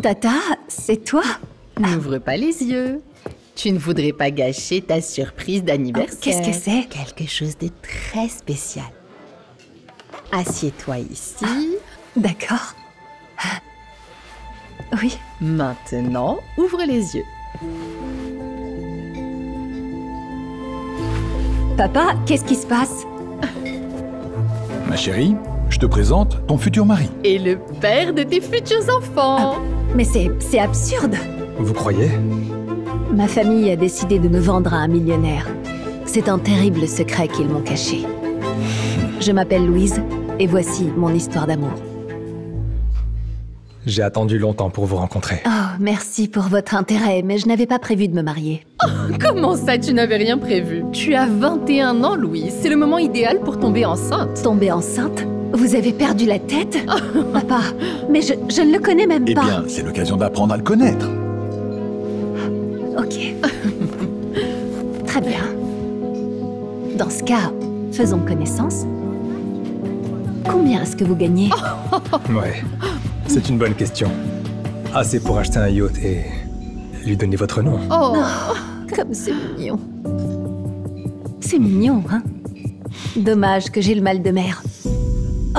Tata, c'est toi? N'ouvre pas les yeux. Tu ne voudrais pas gâcher ta surprise d'anniversaire. Qu'est-ce que c'est? Quelque chose de très spécial. Assieds-toi ici. D'accord. Oui. Maintenant, ouvre les yeux. Papa, qu'est-ce qui se passe? Ma chérie, je te présente ton futur mari. Et le père de tes futurs enfants. Mais c'est absurde. Vous croyez? Ma famille a décidé de me vendre à un millionnaire. C'est un terrible secret qu'ils m'ont caché. Je m'appelle Louise, et voici mon histoire d'amour. J'ai attendu longtemps pour vous rencontrer. Oh, merci pour votre intérêt, mais je n'avais pas prévu de me marier. Comment ça, tu n'avais rien prévu? Tu as 21 ans, Louise. C'est le moment idéal pour tomber enceinte. Tomber enceinte? Vous avez perdu la tête? Papa, mais je ne le connais même pas. Eh bien, c'est l'occasion d'apprendre à le connaître. Ok. Très bien. Dans ce cas, faisons connaissance. Combien est-ce que vous gagnez? Ouais, c'est une bonne question. Assez pour acheter un yacht et lui donner votre nom. Oh, Comme c'est mignon. C'est mignon, hein? Dommage que j'ai le mal de mer.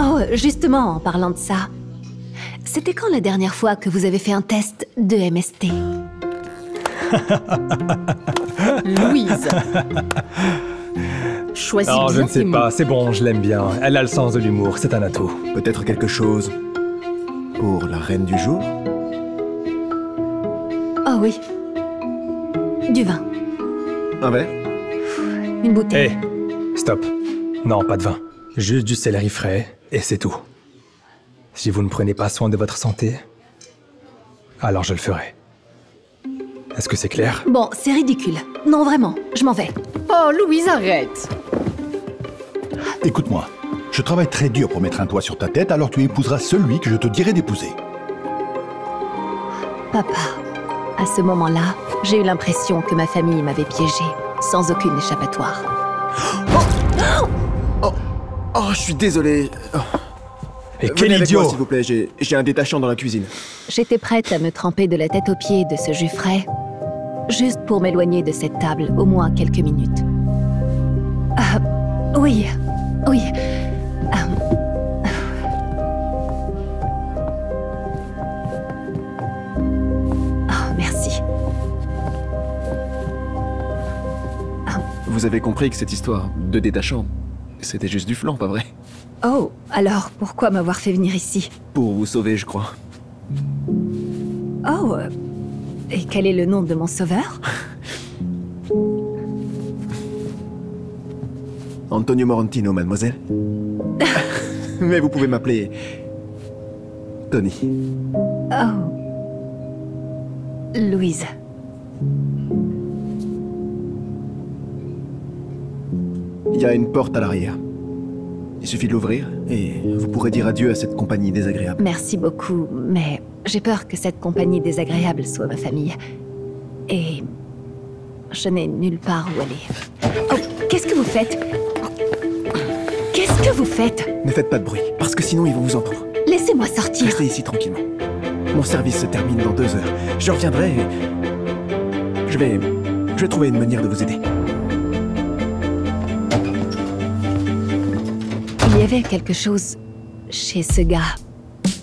Oh, justement, en parlant de ça, c'était quand la dernière fois que vous avez fait un test de MST? Louise. Choisis Non, bien je ne sais tes pas, mots. c'est bon, je l'aime bien. Elle a le sens de l'humour, c'est un atout. Peut-être quelque chose pour la reine du jour? Oh oui. Du vin. Un verre? Une bouteille. Hé, stop. Non, pas de vin. Juste du céleri frais, et c'est tout. Si vous ne prenez pas soin de votre santé, alors je le ferai. Est-ce que c'est clair? Bon, c'est ridicule. Non, vraiment, je m'en vais. Oh, Louise, arrête. Écoute-moi, je travaille très dur pour mettre un toit sur ta tête, alors tu épouseras celui que je te dirai d'épouser. Papa, à ce moment-là, j'ai eu l'impression que ma famille m'avait piégée, sans aucune échappatoire. Oh, je suis désolé. Oh. Et Venez quel avec idiot! moi, s'il vous plaît, j'ai un détachant dans la cuisine. J'étais prête à me tremper de la tête aux pieds de ce jus frais, juste pour m'éloigner de cette table au moins quelques minutes. Oui, oui. Oh, merci. Vous avez compris que cette histoire de détachant, c'était juste du flan, pas vrai? Oh, alors pourquoi m'avoir fait venir ici? Pour vous sauver, je crois. Oh, et quel est le nom de mon sauveur? Antonio Morantino, mademoiselle. Mais vous pouvez m'appeler Tony. Oh. Louise. Il y a une porte à l'arrière. Il suffit de l'ouvrir et vous pourrez dire adieu à cette compagnie désagréable. Merci beaucoup, mais j'ai peur que cette compagnie désagréable soit ma famille. Et je n'ai nulle part où aller. Oh, qu'est-ce que vous faites? Qu'est-ce que vous faites? Ne faites pas de bruit, parce que sinon ils vont vous entendre. Laissez-moi sortir. Restez ici tranquillement. Mon service se termine dans 2 heures. Je reviendrai et... Je vais trouver une manière de vous aider. Il y avait quelque chose chez ce gars.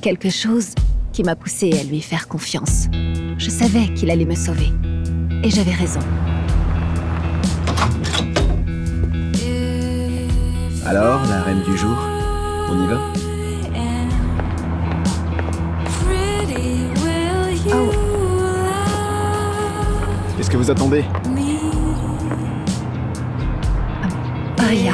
Quelque chose qui m'a poussé à lui faire confiance. Je savais qu'il allait me sauver. Et j'avais raison. Alors, la reine du jour, on y va? Oh, Qu'est-ce que vous attendez? rien.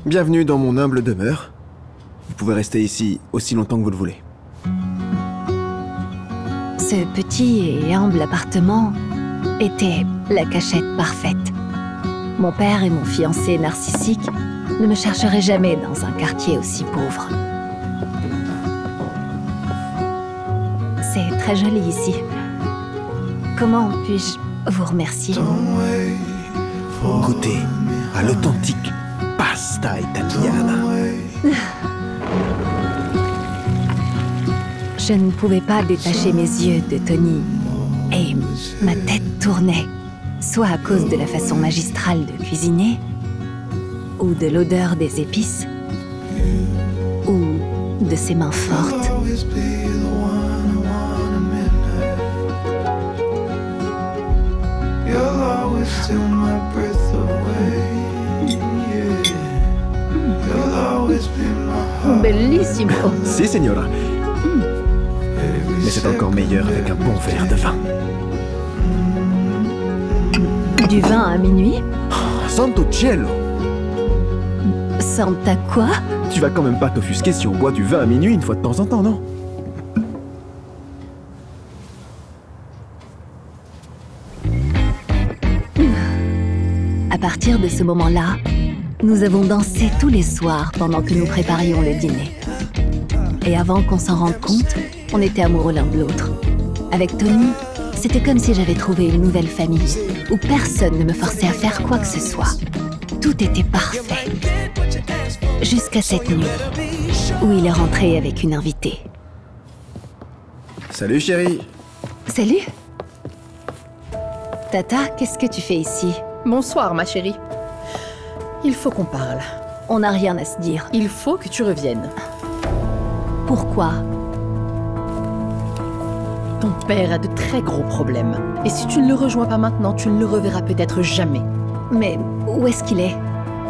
Bienvenue dans mon humble demeure. Vous pouvez rester ici aussi longtemps que vous le voulez. Ce petit et humble appartement était la cachette parfaite. Mon père et mon fiancé narcissique ne me chercherai jamais dans un quartier aussi pauvre. C'est très joli ici. Comment puis-je vous remercier? Goûtez à l'authentique pasta italiana. Je ne pouvais pas détacher mes yeux de Tony et ma tête tournait, soit à cause de la façon magistrale de cuisiner, ou de l'odeur des épices, ou de ses mains fortes. Bellissimo. Si, signora. Mais c'est encore meilleur avec un bon verre de vin. Du vin à minuit? Santo cielo! Santa quoi? Tu vas quand même pas t'offusquer si on boit du vin à minuit une fois de temps en temps, non? À partir de ce moment-là, nous avons dansé tous les soirs pendant que nous préparions le dîner. Et avant qu'on s'en rende compte, on était amoureux l'un de l'autre. Avec Tony, c'était comme si j'avais trouvé une nouvelle famille, où personne ne me forçait à faire quoi que ce soit. Tout était parfait. Jusqu'à cette nuit, où il est rentré avec une invitée. Salut, chérie. Salut! Tata, qu'est-ce que tu fais ici? Bonsoir, ma chérie. Il faut qu'on parle. On n'a rien à se dire. Il faut que tu reviennes. Pourquoi? Ton père a de très gros problèmes. Et si tu ne le rejoins pas maintenant, tu ne le reverras peut-être jamais. Mais où est-ce qu'il est?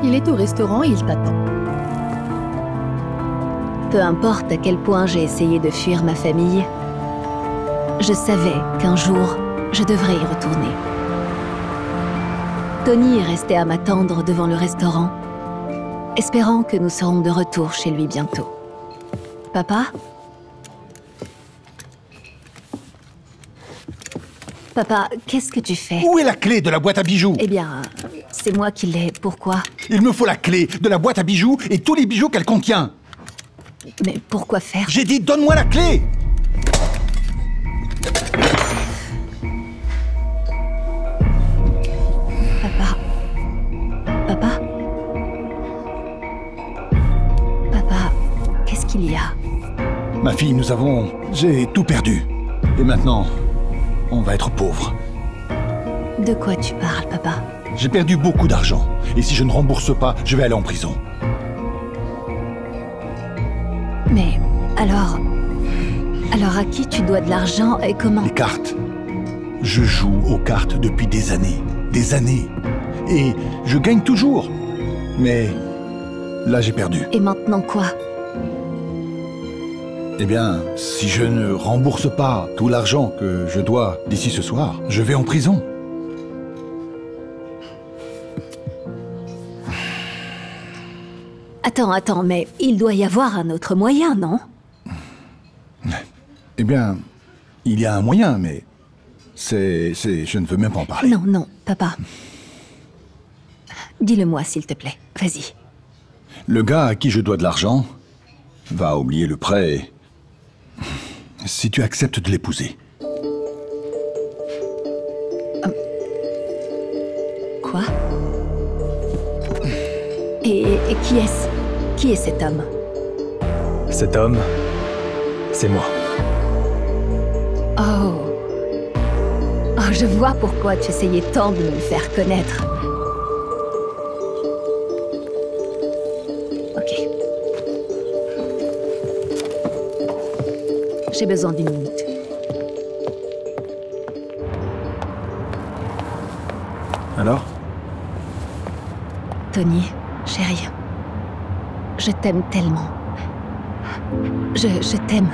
Il est au restaurant et il t'attend. Peu importe à quel point j'ai essayé de fuir ma famille, je savais qu'un jour, je devrais y retourner. Tony est resté à m'attendre devant le restaurant, espérant que nous serons de retour chez lui bientôt. Papa? Papa, qu'est-ce que tu fais? Où est la clé de la boîte à bijoux? Eh bien, c'est moi qui l'ai. Pourquoi? Il me faut la clé de la boîte à bijoux et tous les bijoux qu'elle contient. Mais pourquoi faire? J'ai dit donne-moi la clé! Papa? Papa? Papa, qu'est-ce qu'il y a? Ma fille, j'ai tout perdu. Et maintenant, on va être pauvres. De quoi tu parles, papa? J'ai perdu beaucoup d'argent. Et si je ne rembourse pas, je vais aller en prison. Mais alors à qui tu dois de l'argent et comment? Les cartes. Je joue aux cartes depuis des années. Des années. Et je gagne toujours. Mais là, j'ai perdu. Et maintenant quoi? Eh bien, si je ne rembourse pas tout l'argent que je dois d'ici ce soir, je vais en prison. Attends, mais il doit y avoir un autre moyen, non? Eh bien, il y a un moyen, mais je ne veux même pas en parler. Non, papa. Dis-le-moi, s'il te plaît. Vas-y. Le gars à qui je dois de l'argent va oublier le prêt si tu acceptes de l'épouser. Quoi? Et qui est-ce? Qui est cet homme? Cet homme, c'est moi. Oh, je vois pourquoi tu essayais tant de me le faire connaître. Ok. J'ai besoin d'une minute. Alors? Tony, chérie, je t'aime tellement. Je t'aime.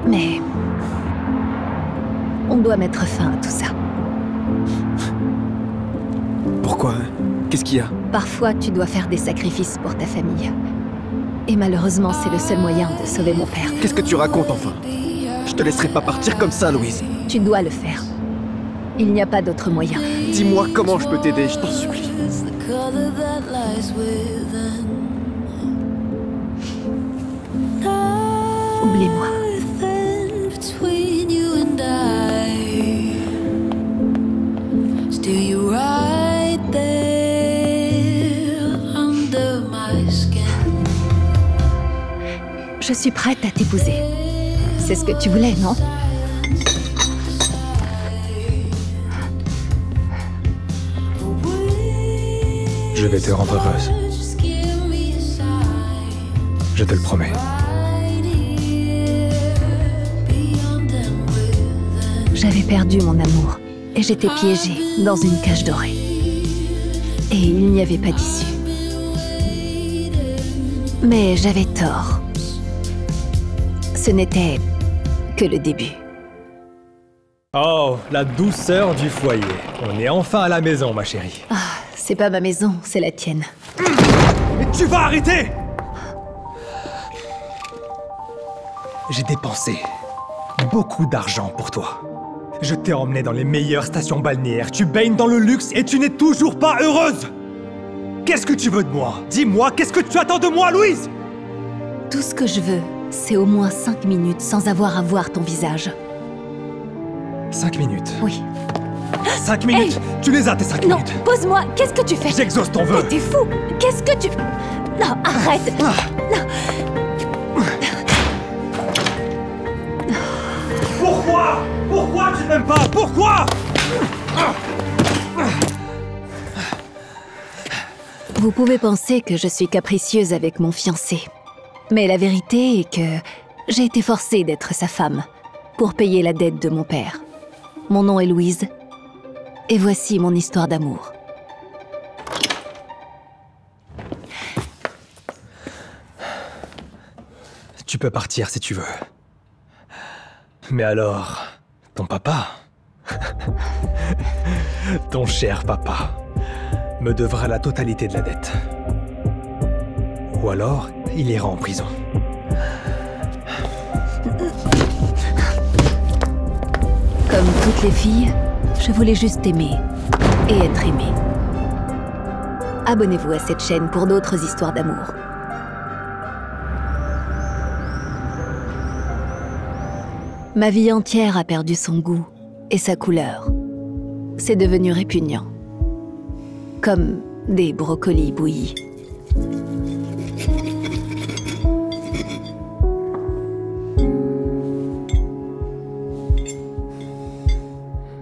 Mais on doit mettre fin à tout ça. Pourquoi? Qu'est-ce qu'il y a? Parfois, tu dois faire des sacrifices pour ta famille. Et malheureusement, c'est le seul moyen de sauver mon père. Qu'est-ce que tu racontes enfin? Je te laisserai pas partir comme ça, Louise. Tu dois le faire. Il n'y a pas d'autre moyen. Dis-moi comment je peux t'aider, je t'en supplie. color that lies within. Oublie-moi. Nothing between you and I. Still you right there under my skin. Je suis prête à t'épouser. C'est ce que tu voulais, non? Je vais te rendre heureuse. Je te le promets. J'avais perdu mon amour et j'étais piégée dans une cage dorée. Et il n'y avait pas d'issue. Mais j'avais tort. Ce n'était que le début. Oh, la douceur du foyer. On est enfin à la maison, ma chérie. Ah, c'est pas ma maison, c'est la tienne. Mais tu vas arrêter! J'ai dépensé beaucoup d'argent pour toi. Je t'ai emmené dans les meilleures stations balnéaires, tu baignes dans le luxe et tu n'es toujours pas heureuse! Qu'est-ce que tu veux de moi? Dis-moi, qu'est-ce que tu attends de moi, Louise? Tout ce que je veux, c'est au moins 5 minutes sans avoir à voir ton visage. 5 minutes. Oui. 5 minutes? Hey! Tu les as, tes 5 Non, minutes! pose-moi, qu'est-ce que tu fais? J'exauce ton vœu! Mais t'es fou! Qu'est-ce que tu... Non, arrête! Non. Pourquoi? Pourquoi tu m'aimes pas? Pourquoi? Vous pouvez penser que je suis capricieuse avec mon fiancé. Mais la vérité est que j'ai été forcée d'être sa femme pour payer la dette de mon père. Mon nom est Louise, et voici mon histoire d'amour. Tu peux partir si tu veux. Mais alors, ton papa, ton cher papa, me devra la totalité de la dette. Ou alors, il ira en prison. Comme toutes les filles, je voulais juste aimer et être aimée. Abonnez-vous à cette chaîne pour d'autres histoires d'amour. Ma vie entière a perdu son goût et sa couleur. C'est devenu répugnant. Comme des brocolis bouillis.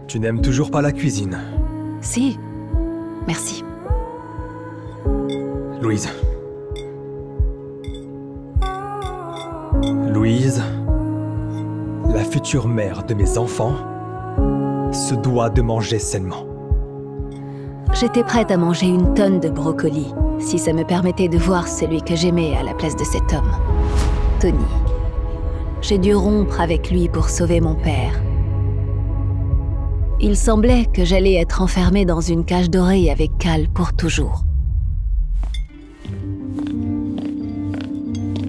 Tu n'aimes toujours pas la cuisine. Si, merci. Louise. Louise, la future mère de mes enfants, se doit de manger sainement. J'étais prête à manger une tonne de brocolis, si ça me permettait de voir celui que j'aimais à la place de cet homme. Tony. J'ai dû rompre avec lui pour sauver mon père. Il semblait que j'allais être enfermée dans une cage dorée avec Cal pour toujours.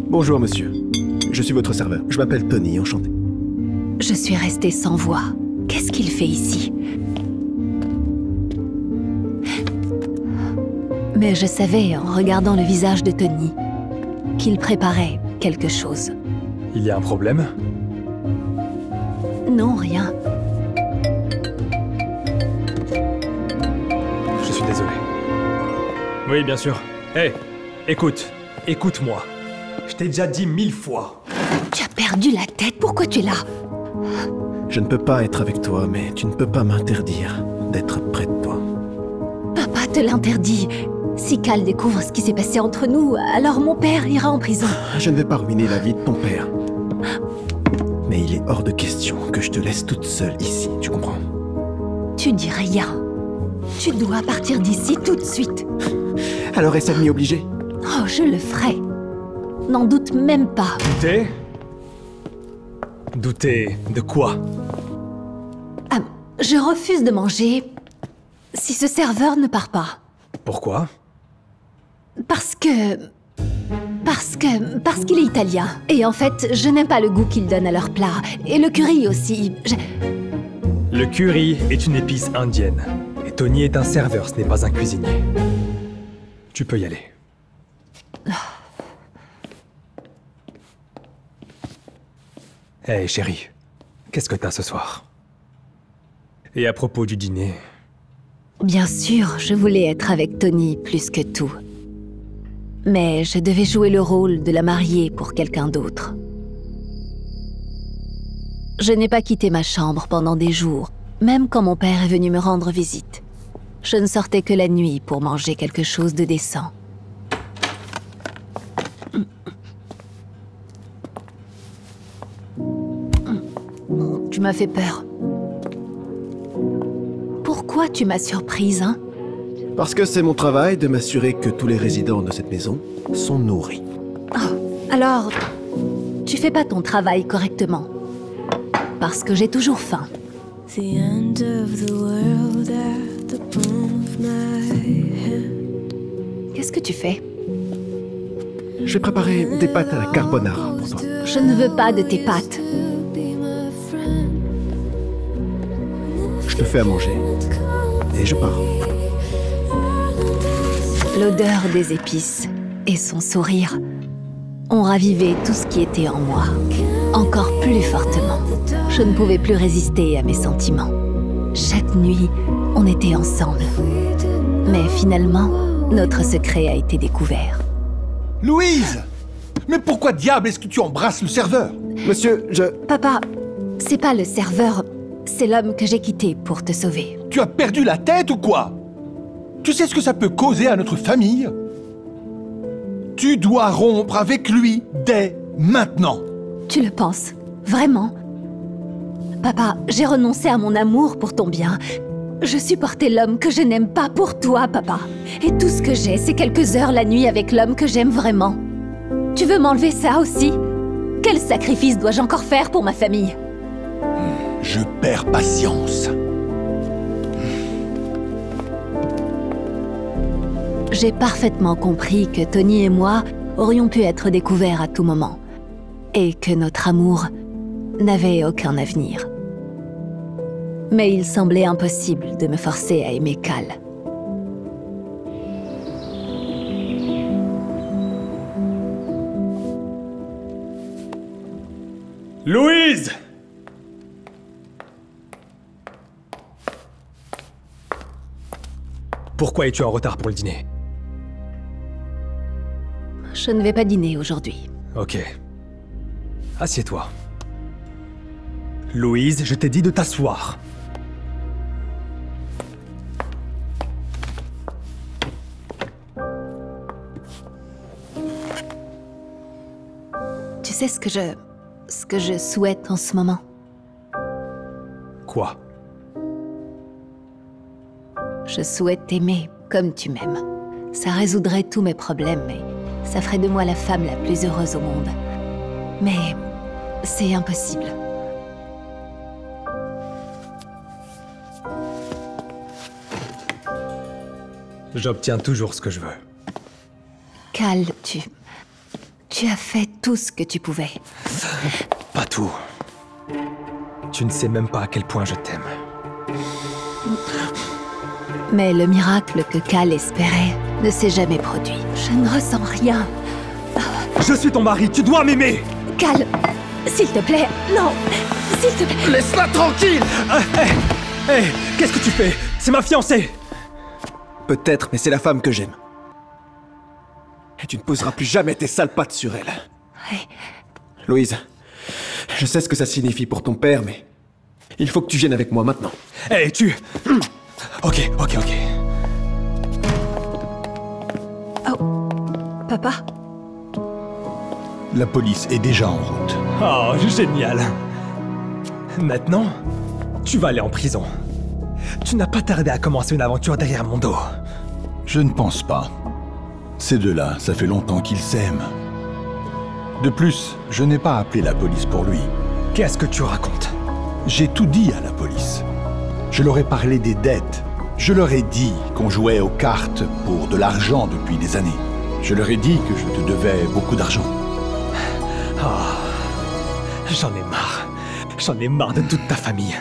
Bonjour, monsieur. Je suis votre serveur. Je m'appelle Tony, enchanté. Je suis restée sans voix. Qu'est-ce qu'il fait ici? Mais je savais, en regardant le visage de Tony, qu'il préparait quelque chose. Il y a un problème? Non, rien. Je suis désolé. Oui, bien sûr. Hé, écoute. Écoute-moi. Je t'ai déjà dit 1000 fois. Tu as perdu la tête, pourquoi tu es là? Je ne peux pas être avec toi, mais tu ne peux pas m'interdire d'être près de toi. Papa te l'interdit. Si Cal découvre ce qui s'est passé entre nous, alors mon père ira en prison. Je ne vais pas ruiner la vie de ton père. Mais il est hors de question que je te laisse toute seule ici, tu comprends? Tu dis rien. Tu dois partir d'ici tout de suite. Alors est-ce m'y obligé? Oh, je le ferai. N'en doute même pas. Douter? Douter de quoi? Ah, je refuse de manger si ce serveur ne part pas. Pourquoi? Parce qu'il est italien. Et en fait, je n'aime pas le goût qu'ils donnent à leurs plats. Et le curry aussi. Le curry est une épice indienne. Et Tony est un serveur, ce n'est pas un cuisinier. Tu peux y aller. Hey chérie, qu'est-ce que t'as ce soir? Et à propos du dîner, Bien sûr, je voulais être avec Tony plus que tout. Mais je devais jouer le rôle de la mariée pour quelqu'un d'autre. Je n'ai pas quitté ma chambre pendant des jours, même quand mon père est venu me rendre visite. Je ne sortais que la nuit pour manger quelque chose de décent. Tu m'as fait peur. Pourquoi tu m'as surprise, hein? Parce que c'est mon travail de m'assurer que tous les résidents de cette maison sont nourris. Alors, tu fais pas ton travail correctement. Parce que j'ai toujours faim. The end of the world at the palm of my hand. Qu'est-ce que tu fais? Je vais préparer des pâtes à la carbonara pour toi. Je ne veux pas de tes pâtes. Be my friend. Je te fais à manger. Et je pars. L'odeur des épices et son sourire ont ravivé tout ce qui était en moi, encore plus fortement. Je ne pouvais plus résister à mes sentiments. Chaque nuit, on était ensemble. Mais finalement, notre secret a été découvert. Louise! Mais pourquoi diable est-ce que tu embrasses le serveur? Monsieur, Papa, c'est pas le serveur, c'est l'homme que j'ai quitté pour te sauver. Tu as perdu la tête ou quoi? Tu sais ce que ça peut causer à notre famille? Tu dois rompre avec lui dès maintenant. Tu le penses? Vraiment? Papa, j'ai renoncé à mon amour pour ton bien. Je supportais l'homme que je n'aime pas pour toi, papa. Et tout ce que j'ai, c'est quelques heures la nuit avec l'homme que j'aime vraiment. Tu veux m'enlever ça aussi? Quel sacrifice dois-je encore faire pour ma famille? Je perds patience. J'ai parfaitement compris que Tony et moi aurions pu être découverts à tout moment. Et que notre amour n'avait aucun avenir. Mais il semblait impossible de me forcer à aimer Cal. Louise! Pourquoi es-tu en retard pour le dîner? Je ne vais pas dîner aujourd'hui. Ok. Assieds-toi. Louise, je t'ai dit de t'asseoir. Tu sais ce que je souhaite en ce moment? Quoi? Je souhaite t'aimer comme tu m'aimes. Ça résoudrait tous mes problèmes et ça ferait de moi la femme la plus heureuse au monde. Mais c'est impossible. J'obtiens toujours ce que je veux. Cal, tu as fait tout ce que tu pouvais. Pas tout. Tu ne sais même pas à quel point je t'aime. Mais le miracle que Cal espérait ne s'est jamais produit. Je ne ressens rien. Je suis ton mari, tu dois m'aimer! Cal, s'il te plaît, non! S'il te plaît! laisse-la tranquille! Hé, qu'est-ce que tu fais? C'est ma fiancée! Peut-être, mais c'est la femme que j'aime. Et tu ne poseras plus jamais tes sales pattes sur elle. Ouais. Louise, je sais ce que ça signifie pour ton père, mais il faut que tu viennes avec moi maintenant. Hé, tu... Ok. Oh, papa? La police est déjà en route. Oh, génial! Maintenant, tu vas aller en prison. Tu n'as pas tardé à commencer une aventure derrière mon dos. Je ne pense pas. Ces deux-là, ça fait longtemps qu'ils s'aiment. De plus, je n'ai pas appelé la police pour lui. Qu'est-ce que tu racontes? J'ai tout dit à la police. Je leur ai parlé des dettes. Je leur ai dit qu'on jouait aux cartes pour de l'argent depuis des années. Je leur ai dit que je te devais beaucoup d'argent. Oh, j'en ai marre. J'en ai marre de toute ta famille.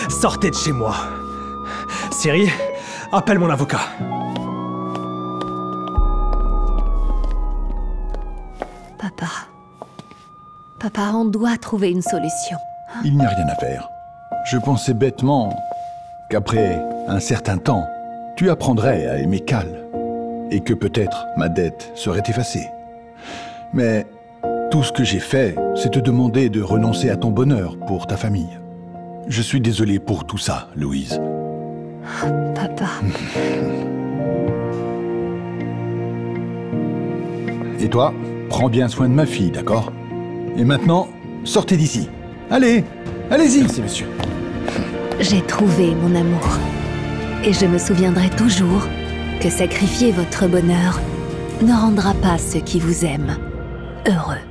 Sortez de chez moi. Siri, appelle mon avocat. Papa, on doit trouver une solution. Il n'y a rien à faire. Je pensais bêtement qu'après un certain temps, tu apprendrais à aimer Cal, et que peut-être ma dette serait effacée. Mais tout ce que j'ai fait, c'est te demander de renoncer à ton bonheur pour ta famille. Je suis désolé pour tout ça, Louise. Papa. Et toi, prends bien soin de ma fille, d'accord? Et maintenant, sortez d'ici. Allez, allez-y. Merci, monsieur. J'ai trouvé mon amour. Et je me souviendrai toujours que sacrifier votre bonheur ne rendra pas ceux qui vous aiment heureux.